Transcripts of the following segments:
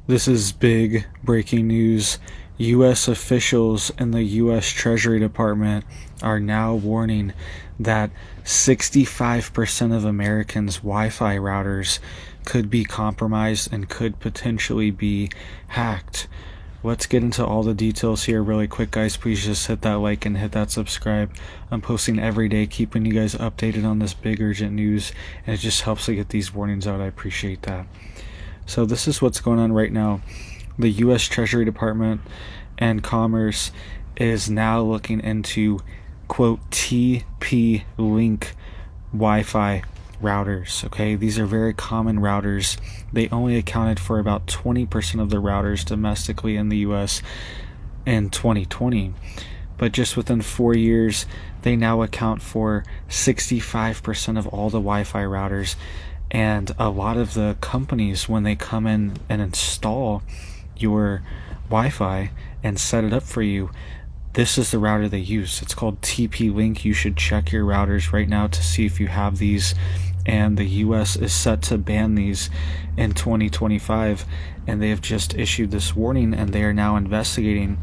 This is big breaking news. U.S. officials in the U.S. Treasury Department are now warning that 65% of Americans' Wi Fi routers could be compromised and could potentially be hacked. Let's get into all the details here really quick, guys. Please just hit that like and hit that subscribe. I'm posting every day, keeping you guys updated on this big urgent news, and it just helps to get these warnings out. I appreciate that. So this is what's going on right now. The U.S. Treasury Department and Commerce is now looking into, quote, TP-Link Wi-Fi routers. Okay, these are very common routers. They only accounted for about 20% of the routers domestically in the U.S. in 2020. But just within 4 years, they now account for 65% of all the Wi-Fi routers. And a lot of the companies, when they come in and install your Wi-Fi and set it up for you, this is the router they use. It's called TP-Link. You should check your routers right now to see if you have these. And the US is set to ban these in 2025. And they have just issued this warning, and they are now investigating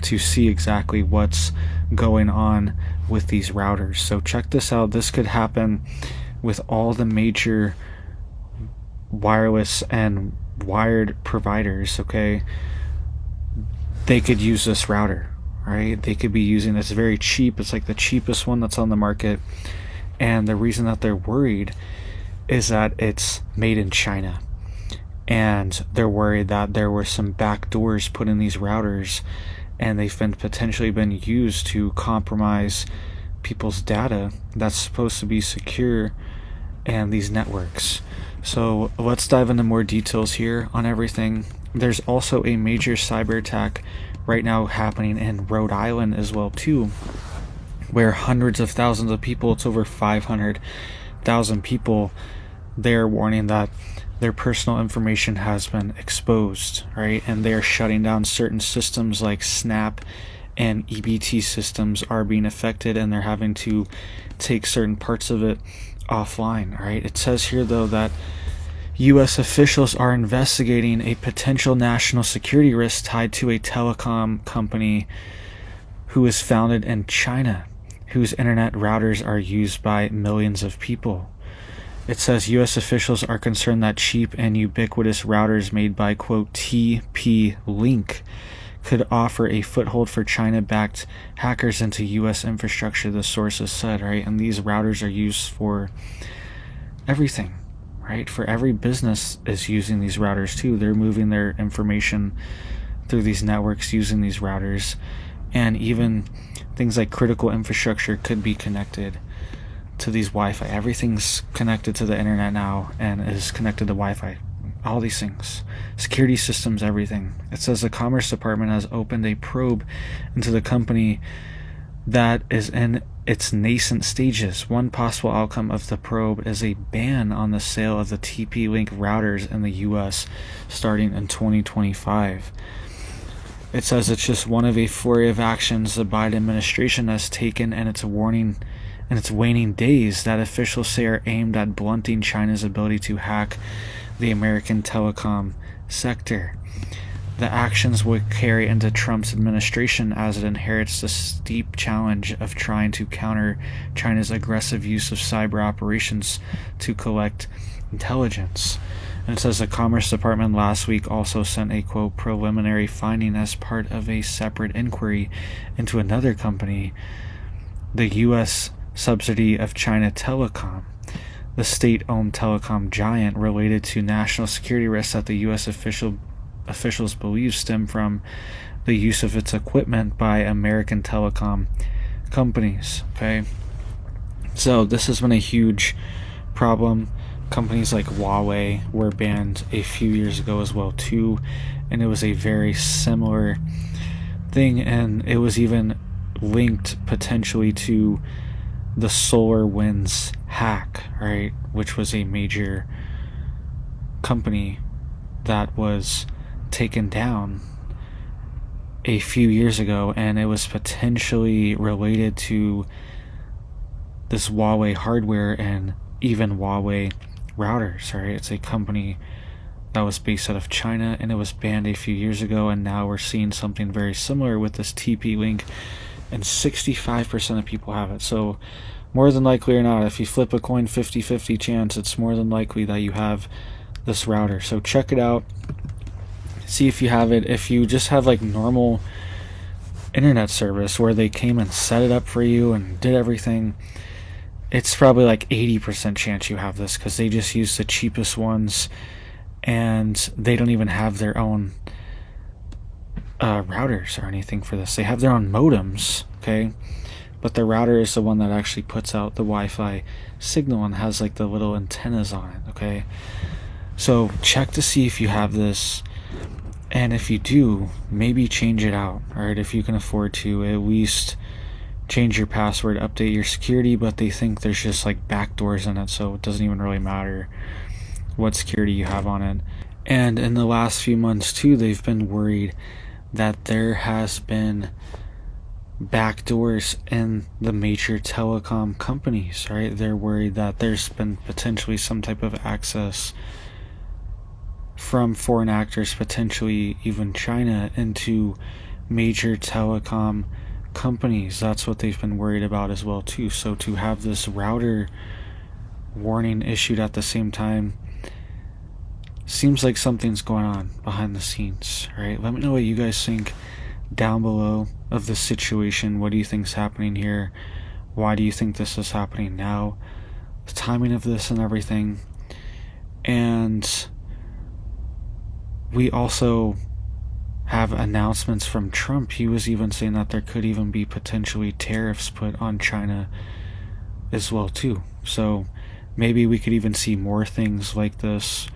to see exactly what's going on with these routers. So check this out. This could happen with all the major wireless and wired providers. Okay, they could use this router, right? They could be using it's very cheap. It's like the cheapest one that's on the market. And the reason that they're worried is that it's made in China, and they're worried that there were some back doors put in these routers, and they've been potentially been used to compromise people's data that's supposed to be secure and these networks. So let's dive into more details here on everything. There's also a major cyber attack right now happening in Rhode Island as well too, where hundreds of thousands of people, it's over 500,000 people, they're warning that their personal information has been exposed, right? And they're shutting down certain systems like Snap and EBT systems are being affected, and they're having to take certain parts of it offline, right? It says here though that U.S. officials are investigating a potential national security risk tied to a telecom company who is founded in China, whose internet routers are used by millions of people. It says U.S. officials are concerned that cheap and ubiquitous routers made by, quote, TP-Link could offer a foothold for China-backed hackers into U.S. infrastructure, the sources said, right? And these routers are used for everything, right? For every business is using these routers too. They're moving their information through these networks using these routers. And even things like critical infrastructure could be connected to these Wi-Fi. Everything's connected to the internet now and is connected to Wi-Fi. All these things, security systems, everything. It says the Commerce Department has opened a probe into the company that is in its nascent stages. One possible outcome of the probe is a ban on the sale of the TP-Link routers in the U.S. starting in 2025. It says it's just one of a flurry of actions the Biden administration has taken, and it's a warning in its waning days that officials say are aimed at blunting China's ability to hack the American telecom sector. The actions would carry into Trump's administration as it inherits the steep challenge of trying to counter China's aggressive use of cyber operations to collect intelligence. And it says the Commerce Department last week also sent a, quote, preliminary finding as part of a separate inquiry into another company, the U.S. subsidy of China Telecom, the state-owned telecom giant, related to national security risks that the U.S. officials believe stem from the use of its equipment by American telecom companies. Okay, so this has been a huge problem. Companies like Huawei were banned a few years ago as well too, and it was a very similar thing, and it was even linked potentially to the SolarWinds hack, right, which was a major company that was taken down a few years ago, and it was potentially related to this Huawei hardware and even Huawei routers, right? It's a company that was based out of China, and it was banned a few years ago, and now we're seeing something very similar with this TP-Link, and 65% of people have it. So more than likely or not, if you flip a coin 50-50 chance, it's more than likely that you have this router. So check it out, see if you have it. If you just have like normal internet service where they came and set it up for you and did everything, it's probably like 80% chance you have this, because they just use the cheapest ones, and they don't even have their own routers or anything for this. They have their own modems, okay, but the router is the one that actually puts out the Wi-Fi signal and has like the little antennas on it, okay? So check to see if you have this, and if you do, maybe change it out, alright? If you can afford to, at least change your password, update your security. But they think there's just like backdoors in it, so it doesn't even really matter what security you have on it. And in the last few months too, they've been worried that there has been backdoors in the major telecom companies, right? They're worried that there's been potentially some type of access from foreign actors, potentially even China, into major telecom companies. That's what they've been worried about as well too. So to have this router warning issued at the same time seems like something's going on behind the scenes, right? Let me know what you guys think down below of the situation. What do you think's happening here? Why do you think this is happening now? The timing of this and everything. And we also have announcements from Trump. He was even saying that there could even be potentially tariffs put on China as well too. So maybe we could even see more things like this,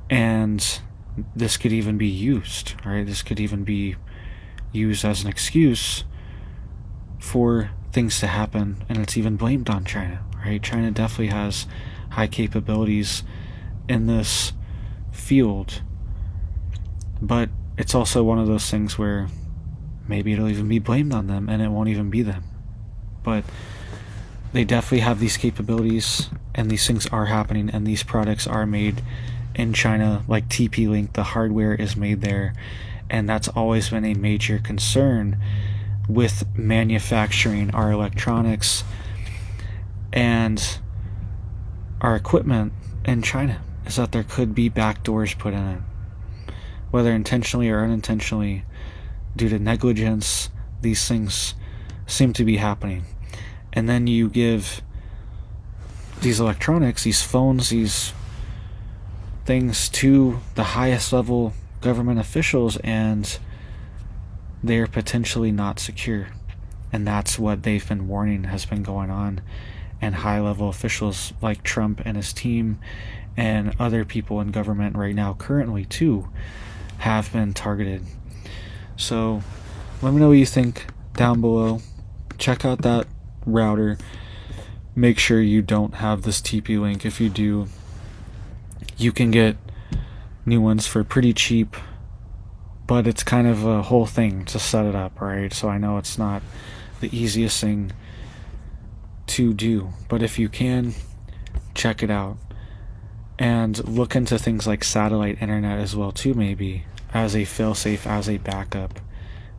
and this could even be used, right? This could even be used as an excuse for things to happen, and it's even blamed on China, right? China definitely has high capabilities in this field, but it's also one of those things where maybe it'll even be blamed on them and it won't even be them. But they definitely have these capabilities, and these things are happening, and these products are made in China. Like TP-Link, the hardware is made there, and that's always been a major concern with manufacturing our electronics and our equipment in China, is that there could be backdoors put in it, whether intentionally or unintentionally. Due to negligence, these things seem to be happening. And then you give these electronics, these phones, these things to the highest level government officials, and they're potentially not secure. And that's what they've been warning has been going on. And high level officials like Trump and his team, and other people in government right now currently too, have been targeted. So let me know what you think down below. Check out that router. Make sure you don't have this TP-Link. If you do, you can get new ones for pretty cheap, but it's kind of a whole thing to set it up, right? So I know it's not the easiest thing to do, but if you can, check it out. And look into things like satellite internet as well too, maybe as a failsafe, as a backup,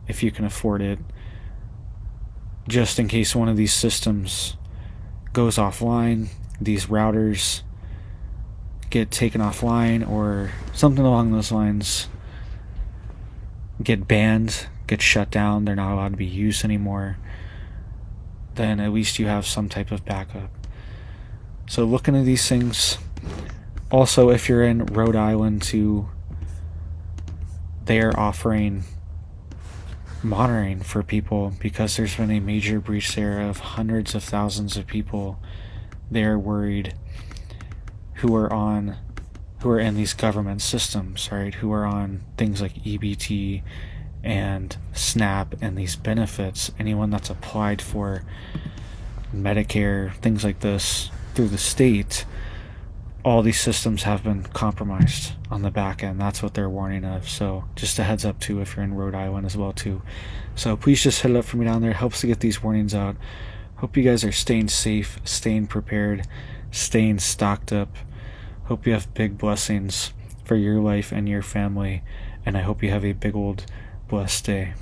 if you can afford it, just in case one of these systems goes offline, these routers get taken offline, or something along those lines, get banned, get shut down, they're not allowed to be used anymore, then at least you have some type of backup. So look into these things. Also, if you're in Rhode Island too, they are offering monitoring for people, because there's been a major breach there of hundreds of thousands of people. They're worried who are in these government systems, right? Who are on things like EBT and SNAP and these benefits. Anyone that's applied for Medicare, things like this through the state, all these systems have been compromised on the back end. That's what they're warning of. So just a heads up too, if you're in Rhode Island as well too. So please just hit it up for me down there. It helps to get these warnings out. Hope you guys are staying safe, staying prepared, staying stocked up. Hope you have big blessings for your life and your family. And I hope you have a big old blessed day.